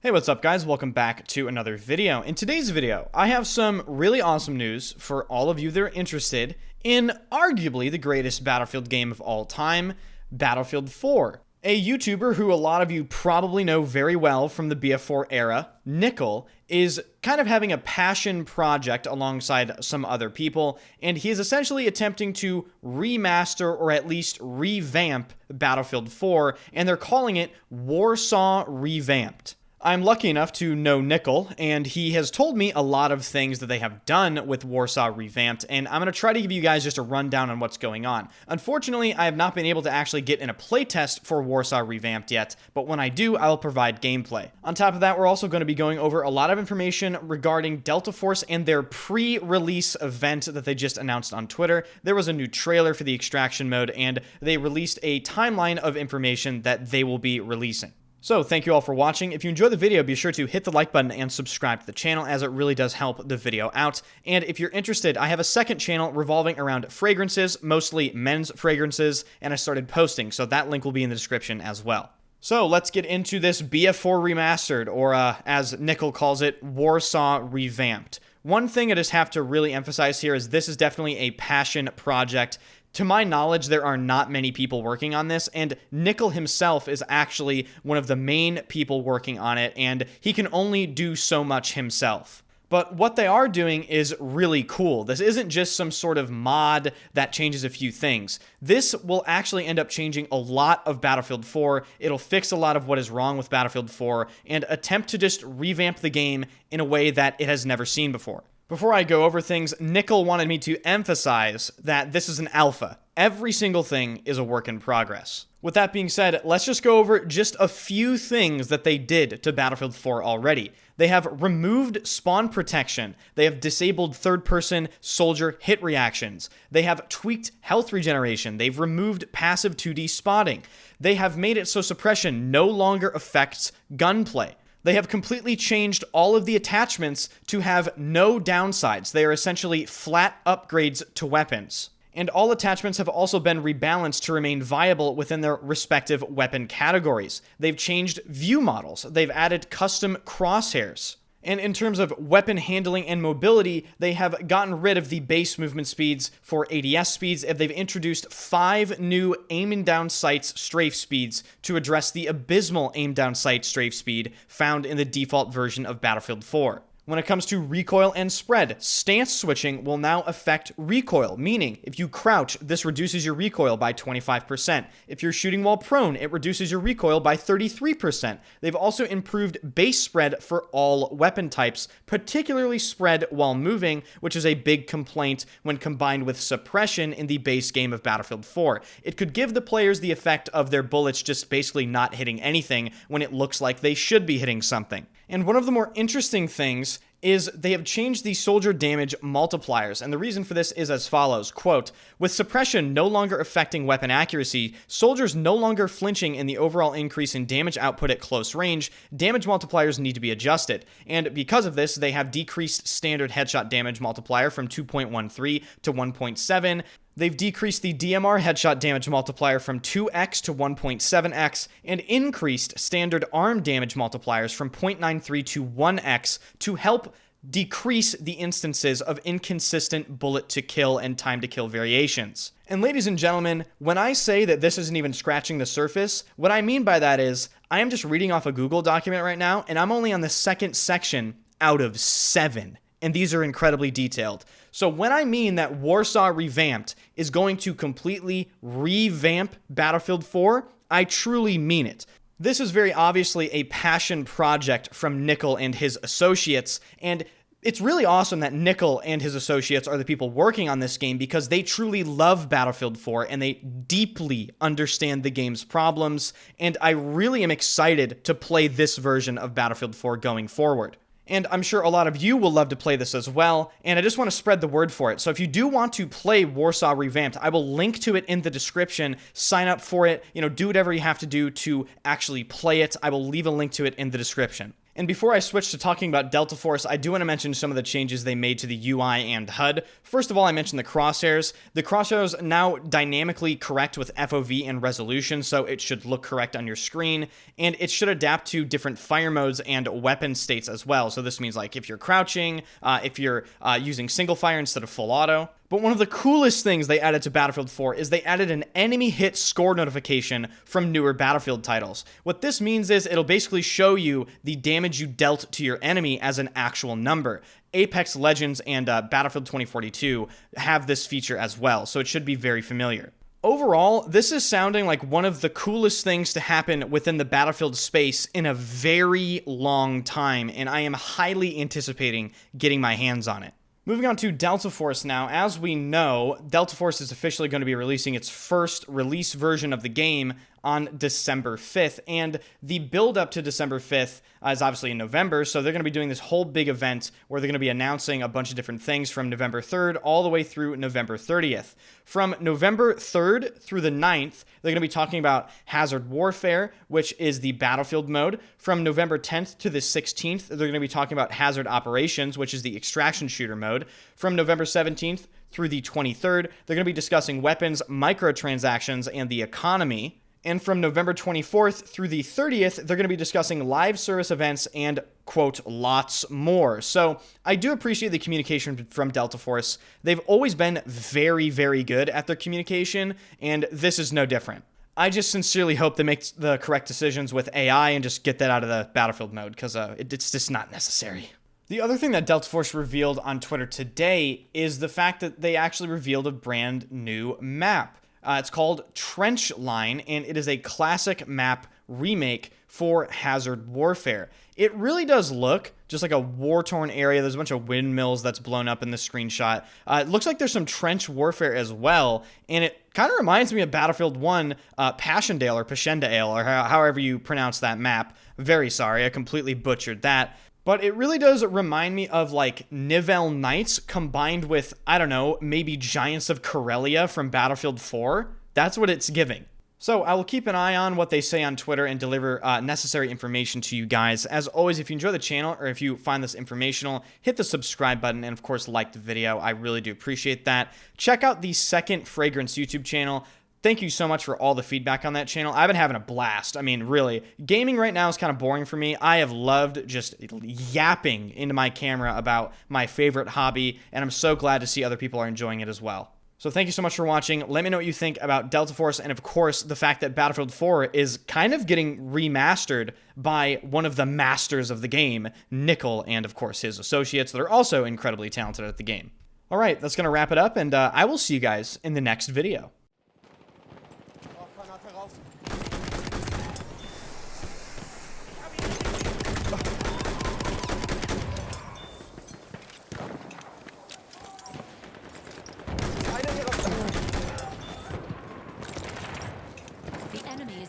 Hey, what's up guys? Welcome back to another video. In today's video, I have some really awesome news for all of you that are interested in arguably the greatest Battlefield game of all time, Battlefield 4. A YouTuber who a lot of you probably know very well from the BF4 era, Nickel, is kind of having a passion project alongside some other people, and he is essentially attempting to remaster or at least revamp Battlefield 4, and they're calling it Warsaw Revamped. I'm lucky enough to know Nickel, and he has told me a lot of things that they have done with Warsaw Revamped, and I'm going to try to give you guys just a rundown on what's going on. Unfortunately, I have not been able to actually get in a playtest for Warsaw Revamped yet, but when I do, I will provide gameplay. On top of that, we're also going to be going over a lot of information regarding Delta Force and their pre-release event that they just announced on Twitter. There was a new trailer for the extraction mode, and they released a timeline of information that they will be releasing. So thank you all for watching. If you enjoyed the video, be sure to hit the like button and subscribe to the channel, as it really does help the video out. And if you're interested, I have a second channel revolving around fragrances, mostly men's fragrances, and I started posting, so that link will be in the description as well. So let's get into this BF4 Remastered, or as Nickel calls it, Warsaw Revamped. One thing I just have to really emphasize here is this is definitely a passion project. To my knowledge, there are not many people working on this, and Nickel himself is actually one of the main people working on it, and he can only do so much himself. But what they are doing is really cool. This isn't just some sort of mod that changes a few things. This will actually end up changing a lot of Battlefield 4. It'll fix a lot of what is wrong with Battlefield 4 and attempt to just revamp the game in a way that it has never seen before. Before I go over things, Nickel wanted me to emphasize that this is an alpha. Every single thing is a work in progress. With that being said, let's just go over just a few things that they did to Battlefield 4 already. They have removed spawn protection. They have disabled third-person soldier hit reactions. They have tweaked health regeneration. They've removed passive 2D spotting. They have made it so suppression no longer affects gunplay. They have completely changed all of the attachments to have no downsides. They are essentially flat upgrades to weapons. And all attachments have also been rebalanced to remain viable within their respective weapon categories. They've changed view models. They've added custom crosshairs. And in terms of weapon handling and mobility, they have gotten rid of the base movement speeds for ADS speeds, and they've introduced 5 new aiming down sights strafe speeds to address the abysmal aim down sight strafe speed found in the default version of Battlefield 4. When it comes to recoil and spread, stance switching will now affect recoil, meaning if you crouch, this reduces your recoil by 25%. If you're shooting while prone, it reduces your recoil by 33%. They've also improved base spread for all weapon types, particularly spread while moving, which is a big complaint when combined with suppression in the base game of Battlefield 4. It could give the players the effect of their bullets just basically not hitting anything when it looks like they should be hitting something. And one of the more interesting things is they have changed the soldier damage multipliers, and the reason for this is as follows, quote, with suppression no longer affecting weapon accuracy, soldiers no longer flinching in the overall increase in damage output at close range, damage multipliers need to be adjusted, and because of this, they have decreased standard headshot damage multiplier from 2.13 to 1.7, they've decreased the DMR headshot damage multiplier from 2x to 1.7x, and increased standard arm damage multipliers from 0.93 to 1x to help decrease the instances of inconsistent bullet to kill and time to kill variations. And ladies and gentlemen, when I say that this isn't even scratching the surface, what I mean by that is, I am just reading off a Google document right now, and I'm only on the second section out of 7. And these are incredibly detailed. So when I mean that Warsaw Revamped is going to completely revamp Battlefield 4, I truly mean it. This is very obviously a passion project from Nickel and his associates, and it's really awesome that Nickel and his associates are the people working on this game because they truly love Battlefield 4 and they deeply understand the game's problems, and I really am excited to play this version of Battlefield 4 going forward. And I'm sure a lot of you will love to play this as well, and I just want to spread the word for it. So if you do want to play Warsaw Revamped, I will link to it in the description. Sign up for it, do whatever you have to do to actually play it. I will leave a link to it in the description. And before I switch to talking about Delta Force, I do want to mention some of the changes they made to the UI and HUD. First of all, I mentioned the crosshairs. The crosshairs now dynamically correct with FOV and resolution, so it should look correct on your screen, and it should adapt to different fire modes and weapon states as well. So this means like if you're crouching, if you're using single fire instead of full auto. But one of the coolest things they added to Battlefield 4 is they added an enemy hit score notification from newer Battlefield titles. What this means is it'll basically show you the damage you dealt to your enemy as an actual number. Apex Legends and Battlefield 2042 have this feature as well, so it should be very familiar. Overall, this is sounding like one of the coolest things to happen within the Battlefield space in a very long time, and I am highly anticipating getting my hands on it. Moving on to Delta Force now. As we know, Delta Force is officially going to be releasing its first release version of the game on December 5th, and the build up to December 5th is obviously in November, so they're going to be doing this whole big event where they're going to be announcing a bunch of different things from November 3rd all the way through November 30th. From November 3rd through the 9th, they're going to be talking about Hazard Warfare, which is the Battlefield mode. From November 10th to the 16th, they're going to be talking about Hazard Operations, which is the extraction shooter mode. From November 17th through the 23rd, they're going to be discussing weapons, microtransactions, and the economy. And from November 24th through the 30th, they're going to be discussing live service events and, quote, lots more. So I do appreciate the communication from Delta Force. They've always been very, very good at their communication, and this is no different. I just sincerely hope they make the correct decisions with AI and just get that out of the Battlefield mode, because it's just not necessary. The other thing that Delta Force revealed on Twitter today is the fact that they actually revealed a brand new map. It's called Trench Line, and it is a classic map remake for Hazard Warfare. It really does look just like a war-torn area. There's a bunch of windmills that's blown up in the screenshot. It looks like there's some trench warfare as well, and it kind of reminds me of Battlefield 1 Passchendaele or Passchendaele, or however you pronounce that map. Very sorry, I completely butchered that. But it really does remind me of like Nivelle Knights combined with, I don't know, maybe Giants of Karelia from Battlefield 4. That's what it's giving. So I will keep an eye on what they say on Twitter and deliver necessary information to you guys. As always, if you enjoy the channel or if you find this informational, hit the subscribe button and of course like the video. I really do appreciate that. Check out the Second Fragrance YouTube channel. Thank you so much for all the feedback on that channel. I've been having a blast. I mean, really, gaming right now is kind of boring for me. I have loved just yapping into my camera about my favorite hobby, and I'm so glad to see other people are enjoying it as well. So thank you so much for watching. Let me know what you think about Delta Force, and of course, the fact that Battlefield 4 is kind of getting remastered by one of the masters of the game, Nickel, and of course his associates that are also incredibly talented at the game. All right, that's going to wrap it up, and I will see you guys in the next video.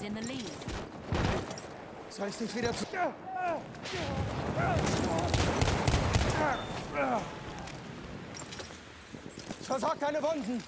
In the lead. Soll ich dich wieder zu... Versorgt deine Wunden!